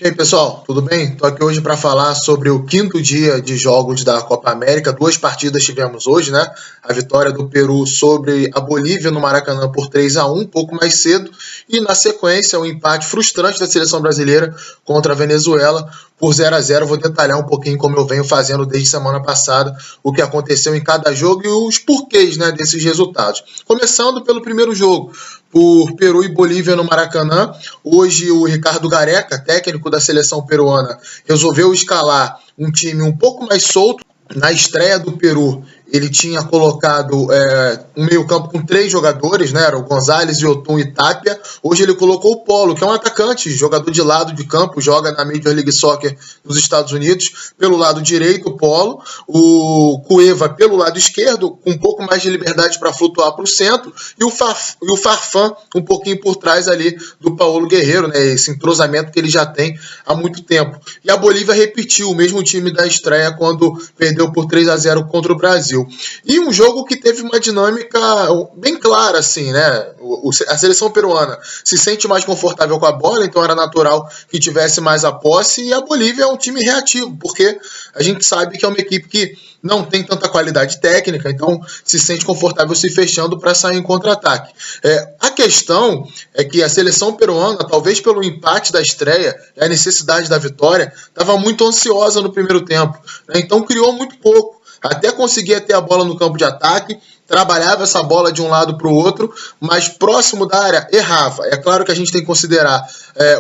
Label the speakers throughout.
Speaker 1: E aí, pessoal, tudo bem? Estou aqui hoje para falar sobre o quinto dia de jogos da Copa América. Duas partidas tivemos hoje, né? A vitória do Peru sobre a Bolívia no Maracanã por 3-1, um pouco mais cedo, e na sequência o empate frustrante da seleção brasileira contra a Venezuela por 0-0. Vou detalhar um pouquinho como eu venho fazendo desde semana passada, o que aconteceu em cada jogo e os porquês, né, desses resultados. Começando pelo primeiro jogo, por Peru e Bolívia no Maracanã. Hoje o Ricardo Gareca, técnico da seleção peruana, resolveu escalar um time um pouco mais solto. Na estreia do Peru, ele tinha colocado um meio-campo com 3 jogadores, né? Era o Gonzalez, Yotun e Tapia. Hoje ele colocou o Polo, que é um atacante, jogador de lado de campo, joga na Major League Soccer dos Estados Unidos. Pelo lado direito, o Polo. O Cueva pelo lado esquerdo, com um pouco mais de liberdade para flutuar para o centro. E o Farfán um pouquinho por trás ali do Paulo Guerreiro, né? Esse entrosamento que ele já tem há muito tempo. E a Bolívia repetiu o mesmo time da estreia quando perdeu por 3-0 contra o Brasil. E um jogo que teve uma dinâmica bem clara, assim, né? A seleção peruana se sente mais confortável com a bola, então era natural que tivesse mais a posse, e a Bolívia é um time reativo, porque a gente sabe que é uma equipe que não tem tanta qualidade técnica, então se sente confortável se fechando para sair em contra-ataque. A questão é que a seleção peruana, talvez pelo empate da estreia e a necessidade da vitória, estava muito ansiosa no primeiro tempo, né? Então criou muito pouco, até conseguia ter a bola no campo de ataque, trabalhava essa bola de um lado para o outro, mas próximo da área errava. É claro que a gente tem que considerar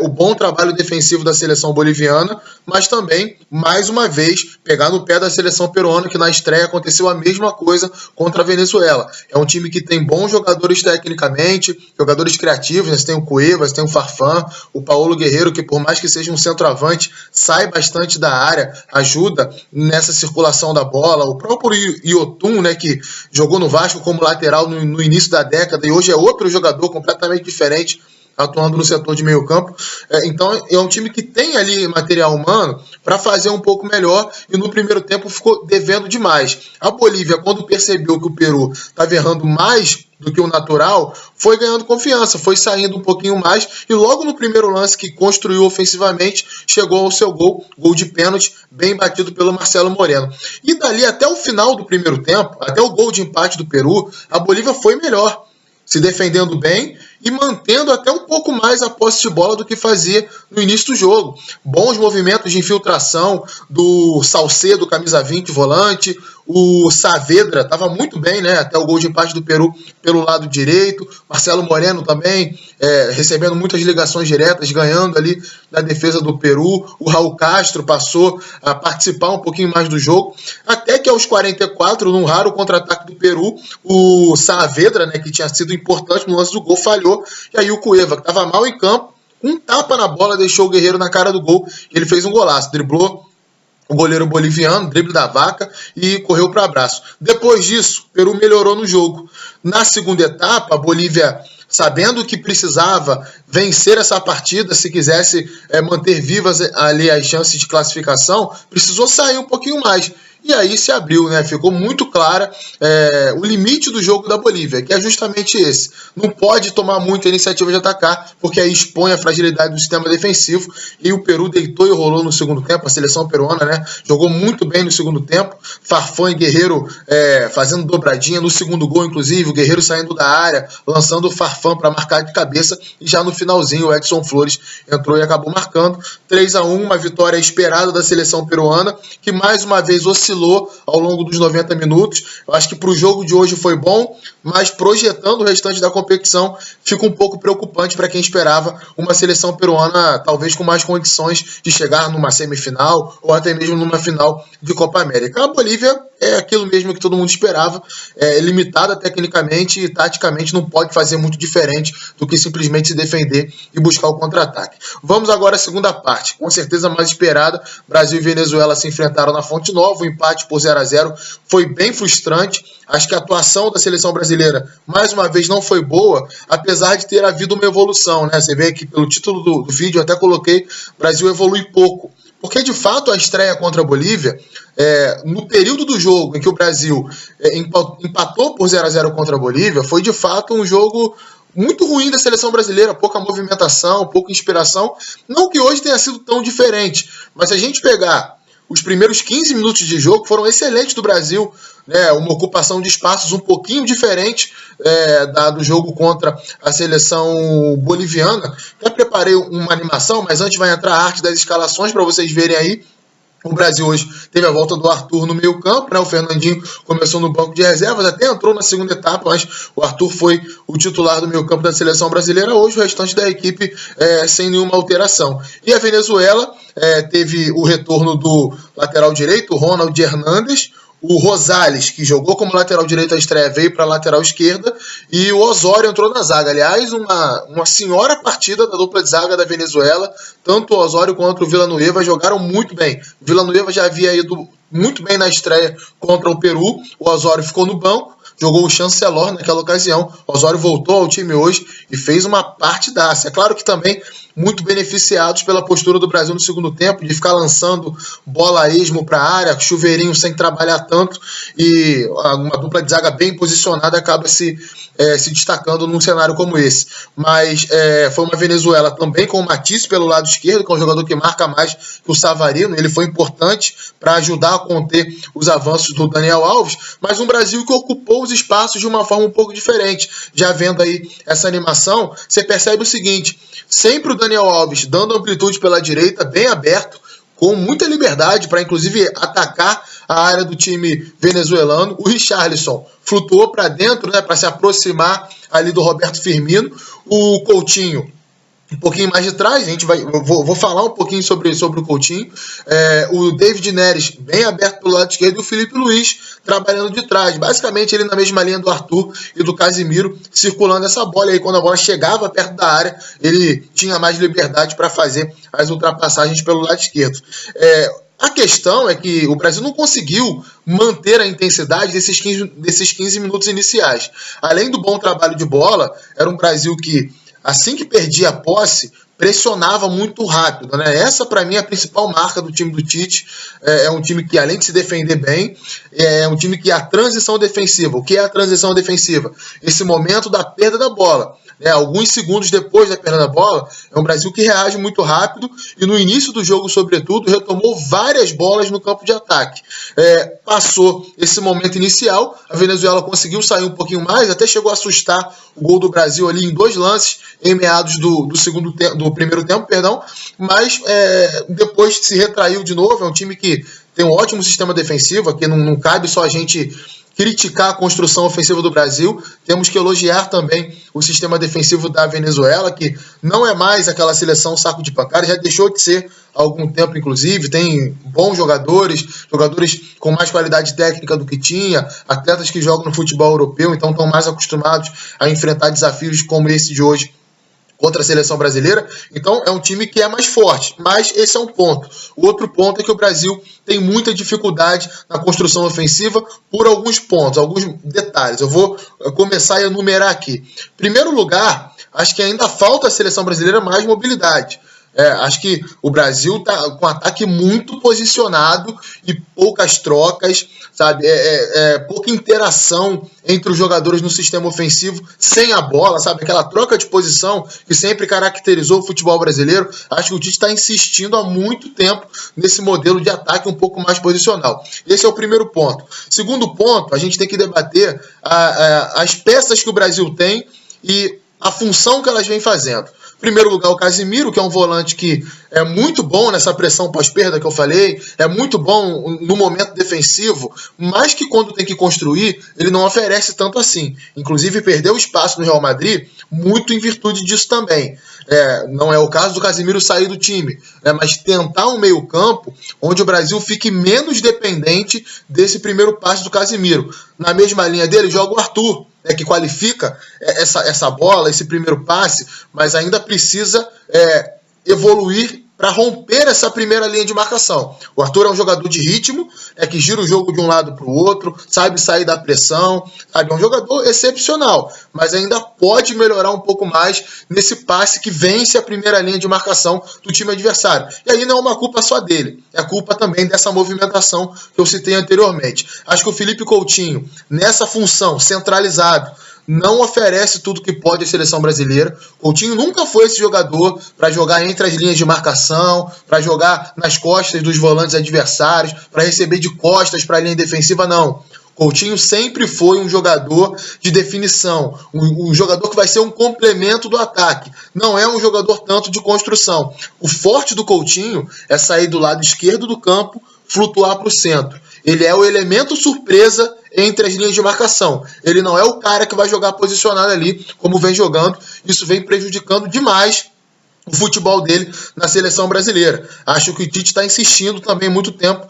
Speaker 1: o bom trabalho defensivo da seleção boliviana, mas também, mais uma vez, pegar no pé da seleção peruana, que na estreia aconteceu a mesma coisa contra a Venezuela. É um time que tem bons jogadores tecnicamente, jogadores criativos, né? Você tem o Cueva, você tem o Farfán, o Paulo Guerreiro, que por mais que seja um centroavante, sai bastante da área, ajuda nessa circulação da bola. O próprio Yotun, né, que jogou no Vasco como lateral no início da década e hoje é outro jogador completamente diferente, atuando no setor de meio campo. Então é um time que tem ali material humano para fazer um pouco melhor, e no primeiro tempo ficou devendo demais. A Bolívia, quando percebeu que o Peru estava errando mais do que o natural, foi ganhando confiança, foi saindo um pouquinho mais, e logo no primeiro lance que construiu ofensivamente, chegou ao seu gol de pênalti, bem batido pelo Marcelo Moreno. E dali até o final do primeiro tempo, até o gol de empate do Peru, a Bolívia foi melhor, se defendendo bem e mantendo até um pouco mais a posse de bola do que fazia no início do jogo. Bons movimentos de infiltração do Salcedo, camisa 20, volante. O Saavedra estava muito bem, né? Até o gol de empate do Peru pelo lado direito. Marcelo Moreno também recebendo muitas ligações diretas, ganhando ali na defesa do Peru. O Raul Castro passou a participar um pouquinho mais do jogo. Até que aos 44, num raro contra-ataque do Peru, o Saavedra, né, que tinha sido importante no lance do gol, falhou. E aí o Cueva, que estava mal em campo, um tapa na bola, deixou o Guerreiro na cara do gol. Ele fez um golaço, driblou o goleiro boliviano, drible da vaca, e correu para abraço. Depois disso, o Peru melhorou no jogo. Na segunda etapa, a Bolívia, sabendo que precisava vencer essa partida, se quisesse manter vivas ali as chances de classificação, precisou sair um pouquinho mais. E aí se abriu, né? Ficou muito clara o limite do jogo da Bolívia, que é justamente esse. Não pode tomar muita iniciativa de atacar, porque aí expõe a fragilidade do sistema defensivo, e o Peru deitou e rolou no segundo tempo. A seleção peruana, né, jogou muito bem no segundo tempo. Farfán e Guerreiro fazendo dobradinha no segundo gol, inclusive, o Guerreiro saindo da área, lançando o Farfán para marcar de cabeça, e já no finalzinho o Edson Flores entrou e acabou marcando. 3-1, uma vitória esperada da seleção peruana, que mais uma vez oscilou ao longo dos 90 minutos. Eu acho que para o jogo de hoje foi bom, mas projetando o restante da competição fica um pouco preocupante para quem esperava uma seleção peruana talvez com mais condições de chegar numa semifinal ou até mesmo numa final de Copa América. A Bolívia é aquilo mesmo que todo mundo esperava, é limitada tecnicamente e taticamente, não pode fazer muito diferente do que simplesmente se defender e buscar o contra-ataque. Vamos agora à segunda parte, com certeza mais esperada. Brasil e Venezuela se enfrentaram na Fonte Nova, o empate por 0-0 foi bem frustrante. Acho que a atuação da seleção brasileira, mais uma vez, não foi boa, apesar de ter havido uma evolução, né? Você vê aqui pelo título do vídeo, eu até coloquei, o Brasil evolui pouco. Porque, de fato, a estreia contra a Bolívia, no período do jogo em que o Brasil empatou por 0-0 contra a Bolívia, foi, de fato, um jogo muito ruim da seleção brasileira, pouca movimentação, pouca inspiração. Não que hoje tenha sido tão diferente, mas se a gente pegar os primeiros 15 minutos de jogo, foram excelentes do Brasil, né? Uma ocupação de espaços um pouquinho diferente do jogo contra a seleção boliviana. Já preparei uma animação, mas antes vai entrar a arte das escalações para vocês verem aí. O Brasil hoje teve a volta do Arthur no meio campo, né? O Fernandinho começou no banco de reservas, até entrou na segunda etapa, mas o Arthur foi o titular do meio campo da seleção brasileira. Hoje o restante da equipe sem nenhuma alteração. E a Venezuela teve o retorno do lateral direito, o Ronald Hernandes, o Rosales, que jogou como lateral direito à estreia, veio para a lateral esquerda, e o Osório entrou na zaga. Aliás, uma senhora partida da dupla de zaga da Venezuela. Tanto o Osório quanto o Villanueva jogaram muito bem. O Villanueva já havia ido muito bem na estreia contra o Peru. O Osório ficou no banco, jogou o Chancellor naquela ocasião. O Osório voltou ao time hoje e fez uma partidaça. É claro que também muito beneficiados pela postura do Brasil no segundo tempo, de ficar lançando bola a esmo para a área, chuveirinho sem trabalhar tanto, e uma dupla de zaga bem posicionada acaba se destacando num cenário como esse. Mas foi uma Venezuela também com o Matisse pelo lado esquerdo, que é um jogador que marca mais que o Savarino. Ele foi importante para ajudar a conter os avanços do Daniel Alves, mas um Brasil que ocupou os espaços de uma forma um pouco diferente. Já vendo aí essa animação, você percebe o seguinte: sempre o Daniel Alves dando amplitude pela direita, bem aberto, com muita liberdade para inclusive atacar a área do time venezuelano. O Richarlison flutuou para dentro, né, para se aproximar ali do Roberto Firmino. O Coutinho um pouquinho mais de trás, vou falar um pouquinho sobre o Coutinho. O David Neres bem aberto pelo lado esquerdo e o Felipe Luiz trabalhando de trás. Basicamente ele na mesma linha do Arthur e do Casimiro, circulando essa bola. E aí quando a bola chegava perto da área, ele tinha mais liberdade para fazer as ultrapassagens pelo lado esquerdo. A questão é que o Brasil não conseguiu manter a intensidade desses 15 minutos iniciais. Além do bom trabalho de bola, era um Brasil que, assim que perdia a posse, pressionava muito rápido, né? Essa, para mim, é a principal marca do time do Tite. É um time que, além de se defender bem, é um time que a transição defensiva. O que é a transição defensiva? Esse momento da perda da bola. Alguns segundos depois da perda da bola, é um Brasil que reage muito rápido e no início do jogo, sobretudo, retomou várias bolas no campo de ataque. Passou esse momento inicial, a Venezuela conseguiu sair um pouquinho mais, até chegou a assustar o gol do Brasil ali em 2 lances, em meados do primeiro tempo, mas depois se retraiu de novo. É um time que tem um ótimo sistema defensivo, aqui não cabe só a gente criticar a construção ofensiva do Brasil, temos que elogiar também o sistema defensivo da Venezuela, que não é mais aquela seleção saco de pancada, já deixou de ser há algum tempo, inclusive. Tem bons jogadores com mais qualidade técnica do que tinha, atletas que jogam no futebol europeu, então estão mais acostumados a enfrentar desafios como esse de hoje contra a seleção brasileira. Então é um time que é mais forte, mas esse é um ponto. O outro ponto é que o Brasil tem muita dificuldade na construção ofensiva por alguns pontos, alguns detalhes. Eu vou começar a enumerar aqui. Em primeiro lugar, acho que ainda falta à seleção brasileira mais mobilidade. Acho que o Brasil está com um ataque muito posicionado e poucas trocas, sabe? Pouca interação entre os jogadores no sistema ofensivo sem a bola, sabe? Aquela troca de posição que sempre caracterizou o futebol brasileiro. Acho que o Tite está insistindo há muito tempo nesse modelo de ataque um pouco mais posicional. Esse é o primeiro ponto. Segundo ponto, a gente tem que debater as peças que o Brasil tem e a função que elas vêm fazendo. Em primeiro lugar, o Casimiro, que é um volante que é muito bom nessa pressão pós-perda que eu falei, é muito bom no momento defensivo, mas que quando tem que construir, ele não oferece tanto assim. Inclusive, perdeu espaço no Real Madrid, muito em virtude disso também. Não é o caso do Casimiro sair do time, mas tentar um meio-campo onde o Brasil fique menos dependente desse primeiro passe do Casimiro. Na mesma linha dele, joga o Arthur, que qualifica essa bola, esse primeiro passe, mas ainda precisa evoluir para romper essa primeira linha de marcação. O Arthur é um jogador de ritmo, que gira o jogo de um lado para o outro, sabe sair da pressão, sabe? É um jogador excepcional, mas ainda pode melhorar um pouco mais nesse passe que vence a primeira linha de marcação do time adversário. E aí não é uma culpa só dele, é culpa também dessa movimentação que eu citei anteriormente. Acho que o Felipe Coutinho, nessa função, centralizado, não oferece tudo que pode a seleção brasileira. Coutinho nunca foi esse jogador para jogar entre as linhas de marcação, para jogar nas costas dos volantes adversários, para receber de costas para a linha defensiva, não. Coutinho sempre foi um jogador de definição, um jogador que vai ser um complemento do ataque. Não é um jogador tanto de construção. O forte do Coutinho é sair do lado esquerdo do campo, flutuar para o centro. Ele é o elemento surpresa entre as linhas de marcação. Ele não é o cara que vai jogar posicionado ali, como vem jogando. Isso vem prejudicando demais o futebol dele na seleção brasileira. Acho que o Tite está insistindo também muito tempo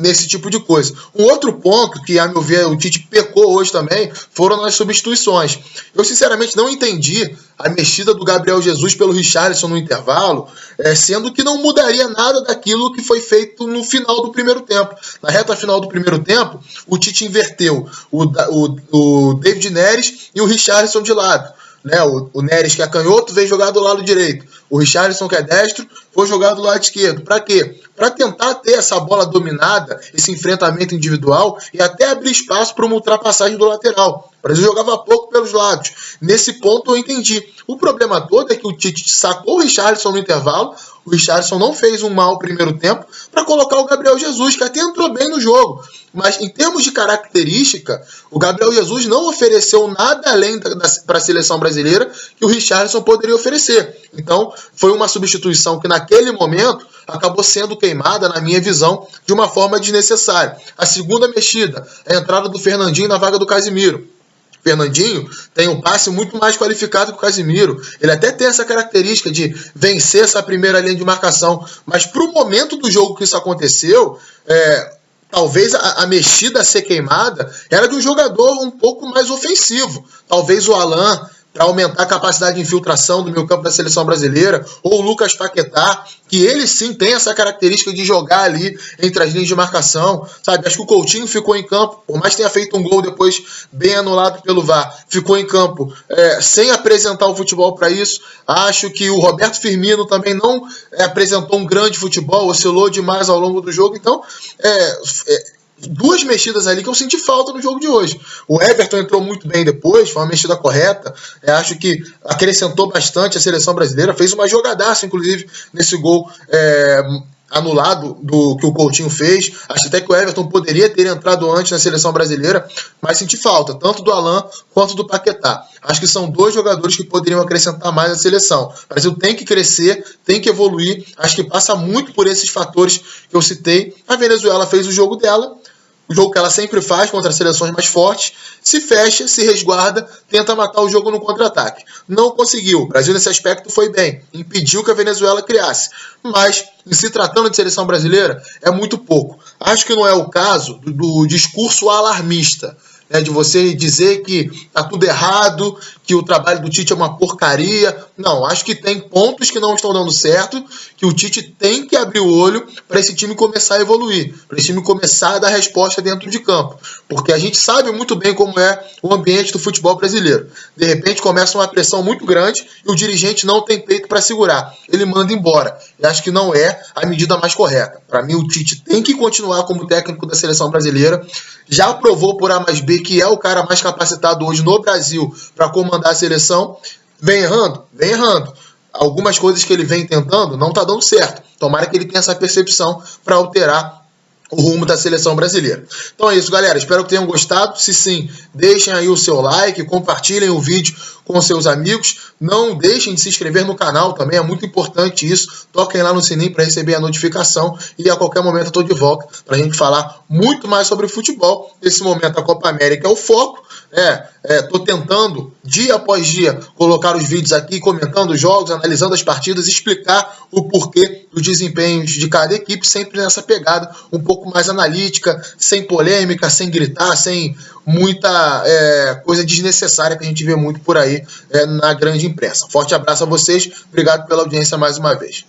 Speaker 1: nesse tipo de coisa. Um outro ponto que, a meu ver, o Tite pecou hoje também foram nas substituições. Eu, sinceramente, não entendi a mexida do Gabriel Jesus pelo Richarlison no intervalo, sendo que não mudaria nada daquilo que foi feito no final do primeiro tempo. Na reta final do primeiro tempo, o Tite inverteu o David Neres e o Richarlison de lado. Né, o Neres, que é canhoto, veio jogar do lado direito. O Richarlison, que é destro, foi jogar do lado esquerdo. Para quê? Para tentar ter essa bola dominada, esse enfrentamento individual e até abrir espaço para uma ultrapassagem do lateral. O Brasil jogava pouco pelos lados. Nesse ponto eu entendi. O problema todo é que o Tite sacou o Richarlison no intervalo. O Richarlison não fez um mau primeiro tempo para colocar o Gabriel Jesus, que até entrou bem no jogo. Mas em termos de característica, o Gabriel Jesus não ofereceu nada além para a seleção brasileira que o Richarlison poderia oferecer. Então, foi uma substituição que naquele momento acabou sendo queimada, na minha visão, de uma forma desnecessária. A segunda mexida, a entrada do Fernandinho na vaga do Casimiro. Fernandinho tem um passe muito mais qualificado que o Casimiro. Ele até tem essa característica de vencer essa primeira linha de marcação. Mas para o momento do jogo que isso aconteceu, talvez a mexida a ser queimada era de um jogador um pouco mais ofensivo. Talvez o Alan, para aumentar a capacidade de infiltração do meio campo da seleção brasileira, ou o Lucas Paquetá, que ele sim tem essa característica de jogar ali entre as linhas de marcação, sabe? Acho que o Coutinho ficou em campo, por mais que tenha feito um gol depois bem anulado pelo VAR, ficou em campo sem apresentar o futebol para isso. Acho que o Roberto Firmino também não apresentou um grande futebol, oscilou demais ao longo do jogo, então duas mexidas ali que eu senti falta no jogo de hoje. O Everton entrou muito bem depois, foi uma mexida correta. Acho que acrescentou bastante a seleção brasileira, fez uma jogadaça, inclusive, nesse gol anulado que o Coutinho fez. Acho até que o Everton poderia ter entrado antes na seleção brasileira, mas senti falta, tanto do Alan quanto do Paquetá. Acho que são dois jogadores que poderiam acrescentar mais à seleção. O Brasil tem que crescer, tem que evoluir. Acho que passa muito por esses fatores que eu citei. A Venezuela fez o jogo dela, o jogo que ela sempre faz contra as seleções mais fortes, se fecha, se resguarda, tenta matar o jogo no contra-ataque. Não conseguiu. O Brasil nesse aspecto foi bem, impediu que a Venezuela criasse. Mas, em se tratando de seleção brasileira, é muito pouco. Acho que não é o caso do discurso alarmista, de você dizer que está tudo errado, que o trabalho do Tite é uma porcaria. Não, acho que tem pontos que não estão dando certo, que o Tite tem que abrir o olho para esse time começar a evoluir, para esse time começar a dar resposta dentro de campo. Porque a gente sabe muito bem como é o ambiente do futebol brasileiro. De repente começa uma pressão muito grande e o dirigente não tem peito para segurar. Ele manda embora. E acho que não é a medida mais correta. Para mim, o Tite tem que continuar como técnico da seleção brasileira. Já provou por A mais B que é o cara mais capacitado hoje no Brasil para comandar a seleção. Vem errando? Vem errando. Algumas coisas que ele vem tentando não está dando certo. Tomara que ele tenha essa percepção para alterar o rumo da seleção brasileira. Então é isso, galera. Espero que tenham gostado. Se sim, deixem aí o seu like, compartilhem o vídeo com seus amigos. Não deixem de se inscrever no canal também, é muito importante isso. Toquem lá no sininho para receber a notificação e a qualquer momento eu estou de volta para a gente falar muito mais sobre futebol. Nesse momento a Copa América é o foco. Estou tentando, dia após dia, colocar os vídeos aqui, comentando os jogos, analisando as partidas, explicar o porquê dos desempenhos de cada equipe, sempre nessa pegada um pouco mais analítica, sem polêmica, sem gritar, sem muita coisa desnecessária que a gente vê muito por aí na grande imprensa. Forte abraço a vocês, obrigado pela audiência mais uma vez.